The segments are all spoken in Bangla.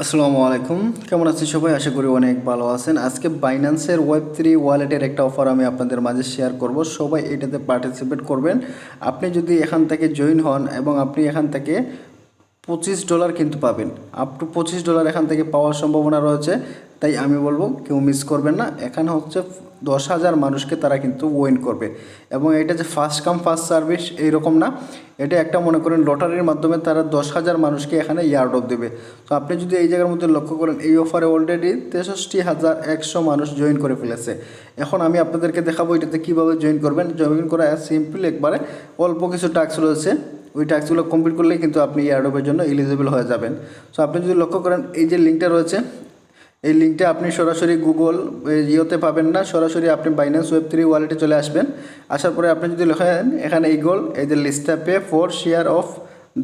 আসসালামু আলাইকুম, কেমন আছেন সবাই? আশা করি অনেক ভালো আছেন। আজকে বাইন্যান্সের ওয়েব3 ওয়ালেটের একটা অফার আমি আপনাদের মাঝে শেয়ার করব। সবাই এটাতে পার্টিসিপেট করবেন। আপনি যদি এখান থেকে জয়েন হন এবং আপনি এখান থেকে $25 কিন্তু পাবেন। আপ টু $25 এখান থেকে পাওয়ার সম্ভাবনা রয়েছে। তাই আমি বলবো কেউ মিস করবেন না। এখানে হচ্ছে 10,000 মানুষকে তারা কিন্তু ওয়েন করবে এবং এটা যে ফার্স্ট কাম ফার্স্ট সার্ভিস এইরকম না। এটা একটা মনে করেন লটারির মাধ্যমে তারা 10,000 মানুষকে এখানে ইয়ারড্রপ দেবে। তো আপনি যদি এই জায়গার মধ্যে লক্ষ্য করেন, এই অফারে অলরেডি 63,100 মানুষ জয়েন করে ফেলেছে। এখন আমি আপনাদেরকে দেখাবো এটাতে কীভাবে জয়েন করবেন। জয়েন করা সিম্পল, একবারে অল্প কিছু টাস্ক রয়েছে, ওই টাস্কগুলো কমপ্লিট করলেই কিন্তু আপনি এয়ারড্রপের জন্য এলিজিবল হয়ে যাবেন। সো আপনি যদি লক্ষ্য করেন, এই যে লিঙ্কটা রয়েছে, এই লিঙ্কটা আপনি সরাসরি গুগল ইয়েতে পাবেন না, সরাসরি আপনি বাইন্যান্স ওয়েব3 ওয়ালেটে চলে আসবেন। আসার পরে আপনি যদি লেখেন এখানে ইগল, এই যে লিস্টটা pay for share of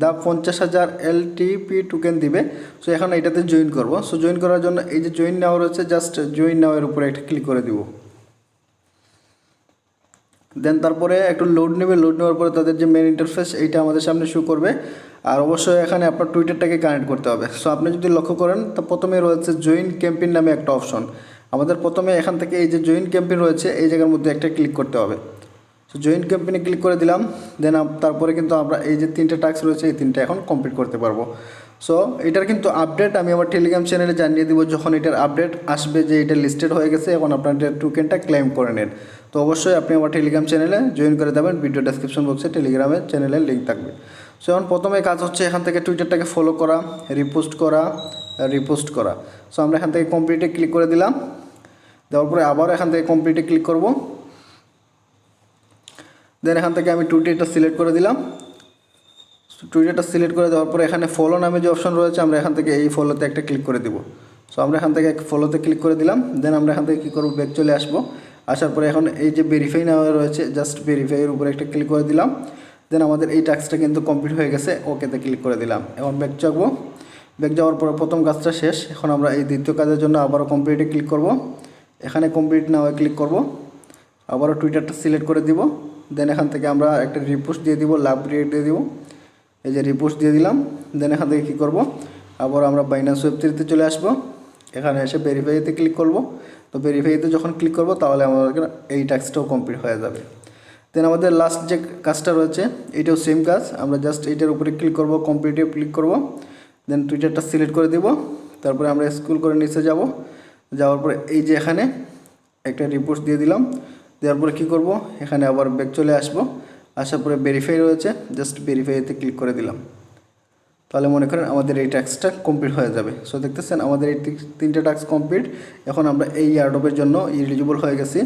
the 50,000 LTP token দিবে। সো এখন এটাতে জয়েন করব। সো জয়েন করার জন্য এই যে জয়েন নাও রয়েছে, জাস্ট জয়েন নাও এর উপরে একটা ক্লিক করে দিব। দেন তারপরে একটু লোড নেবে, লোড নেওয়ার পরে তাদের যে মেন ইন্টারফেস এইটা আমাদের সামনে শো করবে। আর অবশ্যই এখানে আপনার টুইটারটাকে কানেক্ট করতে হবে। সো আপনি যদি লক্ষ্য করেন, তো প্রথমে রয়েছে জয়েন ক্যাম্পেইন নামে একটা অপশন। আমাদের প্রথমে এখান থেকে এই যে জয়েন ক্যাম্পেইন রয়েছে, এই জায়গার মধ্যে একটা ক্লিক করতে হবে। সো জয়েন ক্যাম্পেইনে ক্লিক করে দিলাম। দেন তারপরে কিন্তু আমরা এই যে 3টে টাস্ক রয়েছে, এই 3টে এখন কমপ্লিট করতে পারবো। সো এটার কিন্তু আপডেট আমি আমার টেলিগ্রাম চ্যানেলে জানিয়ে দিব, যখন এটার আপডেট আসবে যে এটা লিস্টেড হয়ে গেছে, এখন আপনার টোকেনটা ক্লেম করে নেন। তো অবশ্যই আপনি আমার টেলিগ্রাম চ্যানেলে জয়েন করে দেবেন। ভিডিও ডেসক্রিপশন বক্সে টেলিগ্রামের চ্যানেলের লিঙ্ক থাকবে। সো এখন প্রথমে কাজ হচ্ছে এখান থেকে টুইটারটাকে ফলো করা, রিপোস্ট করা। সো আমরা এখান থেকে কমপ্লিটে ক্লিক করে দিলাম। দেওয়ার পরে আবার এখান থেকে কমপ্লিটে ক্লিক করব। দেন এখান থেকে আমি টুইটারটা সিলেক্ট করে দিলাম। টুইটারটা সিলেক্ট করে দেওয়ার পরে এখানে ফলো নামে যে অপশন রয়েছে, আমরা এখান থেকে এই ফলোতে একটা ক্লিক করে দিব। সো আমরা এখান থেকে ফলোতে ক্লিক করে দিলাম। দেন আমরা এখান থেকে কী করবো, ব্যাক চলে আসবো। আসার পরে এখন এই যে ভেরিফাই নেওয়া রয়েছে, জাস্ট ভেরিফাইয়ের উপরে একটা ক্লিক করে দিলাম। দেন আমাদের এই টাস্কটা কিন্তু কমপ্লিট হয়ে গেছে, ওকেতে ক্লিক করে দিলাম। এখন ব্যাক যাবো। ব্যাক যাওয়ার পরে প্রথম কাজটা শেষ। এখন আমরা এই দ্বিতীয় কাজের জন্য আবারও কমপ্লিটে ক্লিক করব। এখানে কমপ্লিট নাও ক্লিক করব। আবারও টুইটারটা সিলেক্ট করে দিব। দেন এখান থেকে আমরা একটা রিপোস্ট দিয়ে দিব, লাভ রিয়েক্ট দিয়ে দিব। এই যে রিপোস্ট দিয়ে দিলাম। দেন এখান থেকে কী করব, আবার আমরা বাইন্যান্স ওয়েব3তে চলে আসব। এখানে এসে ভেরিফাইতে ক্লিক করব। তো ভেরিফাইতে যখন ক্লিক করব, তাহলে আমাদের এই টাস্কটাও কমপ্লিট হয়ে যাবে। দেন আমাদের লাস্ট যে কাজটা রয়েছে, এটাও সেম কাজ। আমরা জাস্ট এইটার উপরে ক্লিক করব, কমপ্লিটে ক্লিক করব। দেন টুইটারটা সিলেক্ট করে দেব। তারপরে আমরা স্ক্রল করে নিচে যাব। যাওয়ার পরে এই যে এখানে একটা রিপোস্ট দিয়ে দিলাম। দেওয়ার পরে কী করব, এখানে আবার ব্যাক চলে আসব। আসার পরে ভেরিফাই রয়েছে, জাস্ট ভেরিফাইতে ক্লিক করে দিলাম। তাহলে মনে করেন আমাদের এই টাস্কটা কমপ্লিট হয়ে যাবে। সো দেখতেছেন আমাদের এই 3টে টাস্ক কমপ্লিট। এখন আমরা এই এয়ারড্রপের জন্য এলিজিবল হয়ে গেছি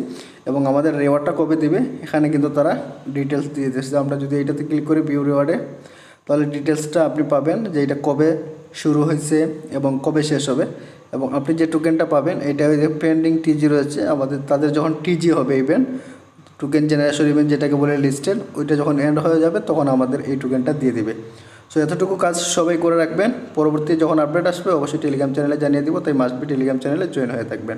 এবং আমাদের রিওয়ার্ডটা কবে দিবে এখানে কিন্তু তারা ডিটেলস দিয়ে দিয়েছে। আমরা যদি এইটাতে ক্লিক করি ভিউ রিওয়ার্ডে, তাহলে ডিটেলসটা আপনি পাবেন যে এটা কবে শুরু হয়েছে এবং কবে শেষ হবে। এবং আপনি যে টোকেনটা পাবেন, এটা ওই যে পেন্ডিং টিজি রয়েছে, তাদের যখন টিজি হবে ইভেন্ট, টোকেন জেনারেশন ইভেন্ট যেটাকে বলে লিস্টেড, ওইটা যখন এন্ড হয়ে যাবে তখন আমাদের এই টোকেনটা দিয়ে দিবে। সো এতটুকু কাজ সবাই করে রাখবেন। পরবর্তী যখন আপডেট আসবে অবশ্যই টেলিগ্রাম চ্যানেলে জানিয়ে দিব, তাই মাস্ট বি টেলিগ্রাম চ্যানেলে জয়েন হয়ে থাকবেন।